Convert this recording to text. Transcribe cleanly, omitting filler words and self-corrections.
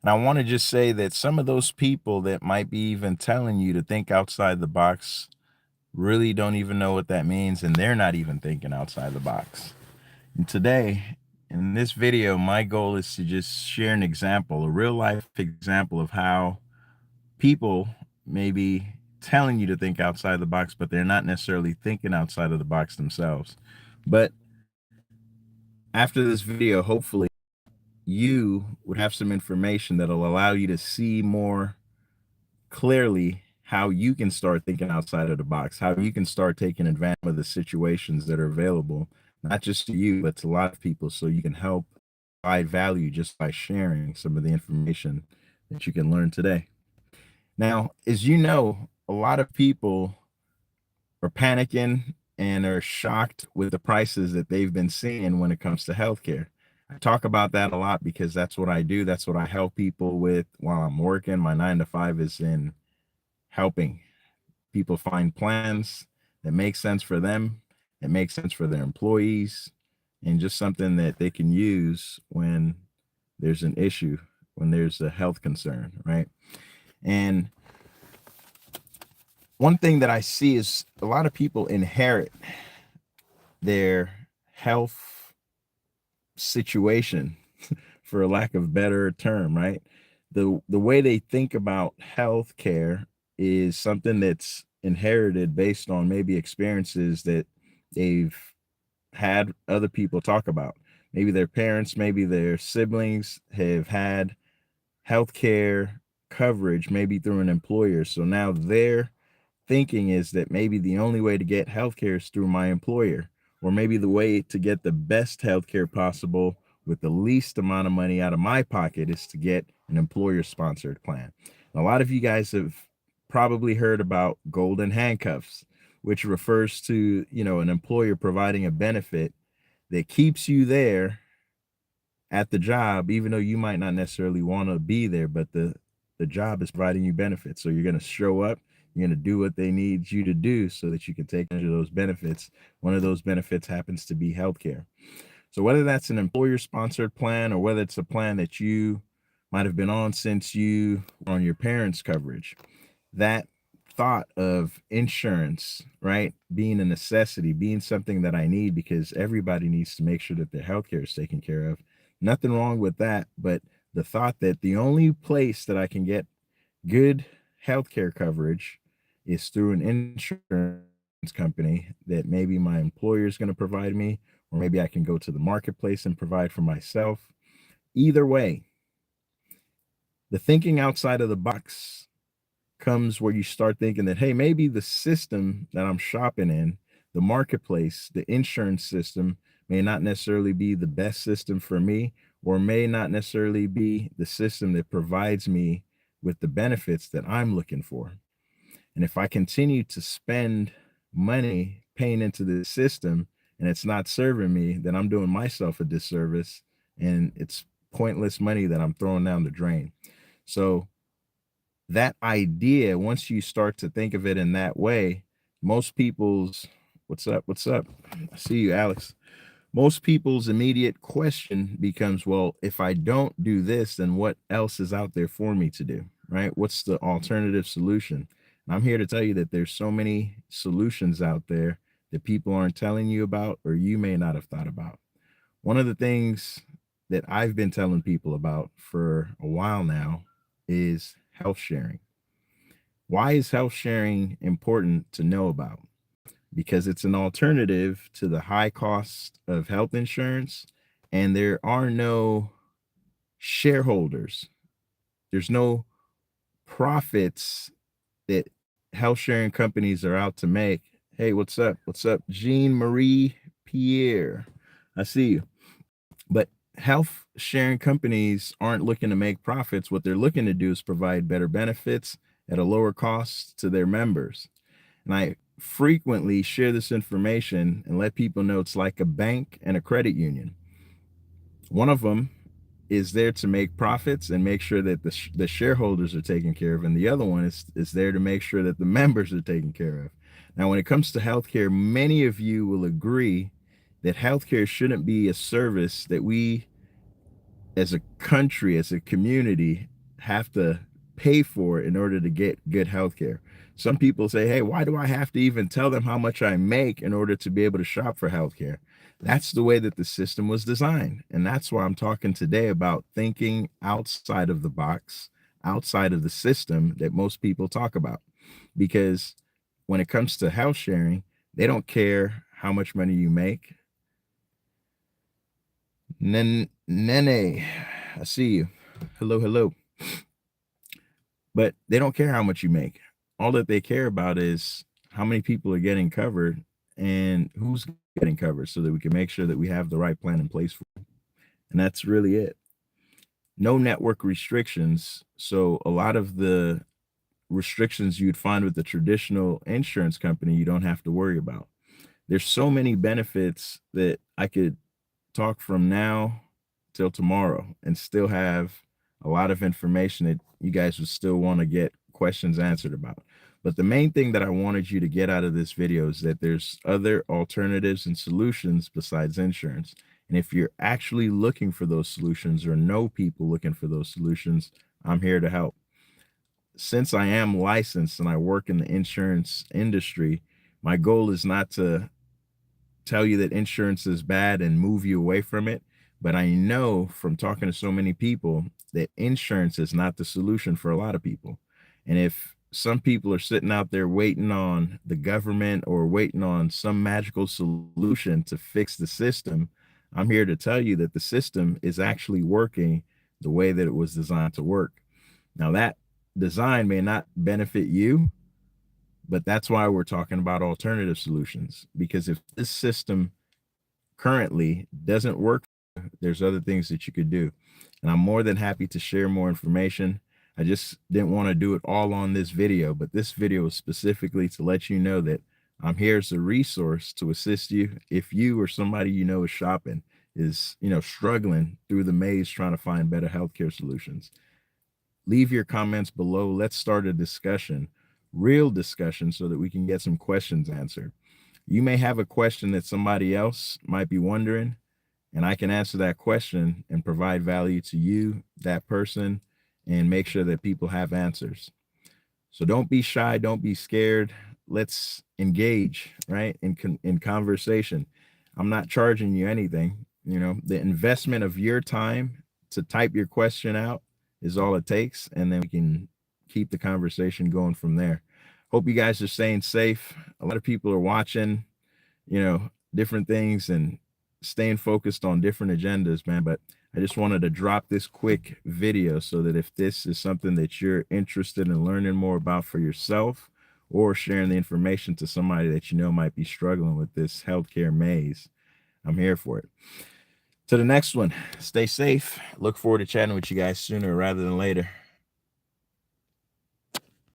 And I want to just say that some of those people that might be even telling you to think outside the box really don't even know what that means, and they're not even thinking outside the box. And today, in this video, my goal is to just share an example, a real life example of how people may be telling you to think outside the box, but they're not necessarily thinking outside of the box themselves. But after this video, hopefully, you would have some information that'll allow you to see more clearly how you can start thinking outside of the box, how you can start taking advantage of the situations that are available, not just to you, but to a lot of people, so you can help provide value just by sharing some of the information that you can learn today. Now, as you know, a lot of people are panicking and are shocked with the prices that they've been seeing when it comes to healthcare. I talk about that a lot because that's what I do. That's what I help people with while I'm working. My 9 to 5 is in helping people find plans that make sense for them, that make sense for their employees, and just something that they can use when there's an issue, when there's a health concern, right? And one thing that I see is a lot of people inherit their health situation, for a lack of a better term, right? The way they think about healthcare is something that's inherited based on maybe experiences that they've had other people talk about. Maybe their parents, maybe their siblings have had healthcare coverage, maybe through an employer. So now their thinking is that maybe the only way to get healthcare is through my employer, or maybe the way to get the best healthcare possible with the least amount of money out of my pocket is to get an employer sponsored plan. And a lot of you guys have probably heard about golden handcuffs, which refers to, an employer providing a benefit that keeps you there at the job, even though you might not necessarily want to be there, but the job is providing you benefits. So you're going to show up, you're going to do what they need you to do so that you can take advantage of those benefits. One of those benefits happens to be healthcare. So whether that's an employer sponsored plan or whether it's a plan that you might have been on since you were on your parents' coverage, that thought of insurance, right, being a necessity, being something that I need because everybody needs to make sure that their healthcare is taken care of. Nothing wrong with that, but the thought that the only place that I can get good healthcare coverage is through an insurance company that maybe my employer is going to provide me, or maybe I can go to the marketplace and provide for myself. Either way, the thinking outside of the box comes where you start thinking that, hey, maybe the system that I'm shopping in, the marketplace, the insurance system, may not necessarily be the best system for me, or may not necessarily be the system that provides me with the benefits that I'm looking for. And if I continue to spend money paying into the system and it's not serving me, then I'm doing myself a disservice and it's pointless money that I'm throwing down the drain. So that idea, once you start to think of it in that way, most people's what's up? What's up? I see you, Alex. Most people's immediate question becomes, well, if I don't do this, then what else is out there for me to do? Right? What's the alternative solution? And I'm here to tell you that there's so many solutions out there that people aren't telling you about or you may not have thought about. One of the things that I've been telling people about for a while now is health sharing. Why is health sharing important to know about? Because it's an alternative to the high cost of health insurance, and there are no shareholders. There's no profits that health sharing companies are out to make. Hey, what's up? What's up? Jean Marie Pierre. I see you. But health sharing companies aren't looking to make profits. What they're looking to do is provide better benefits at a lower cost to their members. And I frequently share this information and let people know it's like a bank and a credit union. One of them is there to make profits and make sure that the shareholders are taken care of, and the other one is there to make sure that the members are taken care of. Now, when it comes to healthcare, many of you will agree that healthcare shouldn't be a service that we as a country, as a community, have to pay for in order to get good health care. Some people say, hey, why do I have to even tell them how much I make in order to be able to shop for health care? That's the way that the system was designed. And that's why I'm talking today about thinking outside of the box, outside of the system that most people talk about. Because when it comes to health sharing, they don't care how much money you make. Nene, I see you. Hello, hello. But they don't care how much you make. All that they care about is how many people are getting covered and who's getting covered so that we can make sure that we have the right plan in place for it. And that's really it. No network restrictions. So a lot of the restrictions you'd find with the traditional insurance company, you don't have to worry about. There's so many benefits that I could talk from now till tomorrow and still have a lot of information that you guys would still want to get questions answered about. But the main thing that I wanted you to get out of this video is that there's other alternatives and solutions besides insurance. And if you're actually looking for those solutions or know people looking for those solutions, I'm here to help. Since I am licensed and I work in the insurance industry, my goal is not to tell you that insurance is bad and move you away from it. But I know from talking to so many people that insurance is not the solution for a lot of people. And if some people are sitting out there waiting on the government or waiting on some magical solution to fix the system, I'm here to tell you that the system is actually working the way that it was designed to work. Now, that design may not benefit you, but that's why we're talking about alternative solutions, because if this system currently doesn't work, there's other things that you could do. And I'm more than happy to share more information. I just didn't want to do it all on this video, but this video is specifically to let you know that I'm here as a resource to assist you if you or somebody you know is shopping, is struggling through the maze trying to find better healthcare solutions. Leave your comments below. Let's start a discussion, real discussion, so that we can get some questions answered. You may have a question that somebody else might be wondering, and I can answer that question and provide value to you, that person, and make sure that people have answers. So don't be shy, don't be scared. Let's engage, right? In conversation. I'm not charging you anything. The investment of your time to type your question out is all it takes, and then we can keep the conversation going from there. Hope you guys are staying safe. A lot of people are watching, different things and staying focused on different agendas, man. But I just wanted to drop this quick video so that if this is something that you're interested in learning more about for yourself, or sharing the information to somebody that might be struggling with this healthcare maze, I'm here for it. To the next one, stay safe. Look forward to chatting with you guys sooner rather than later.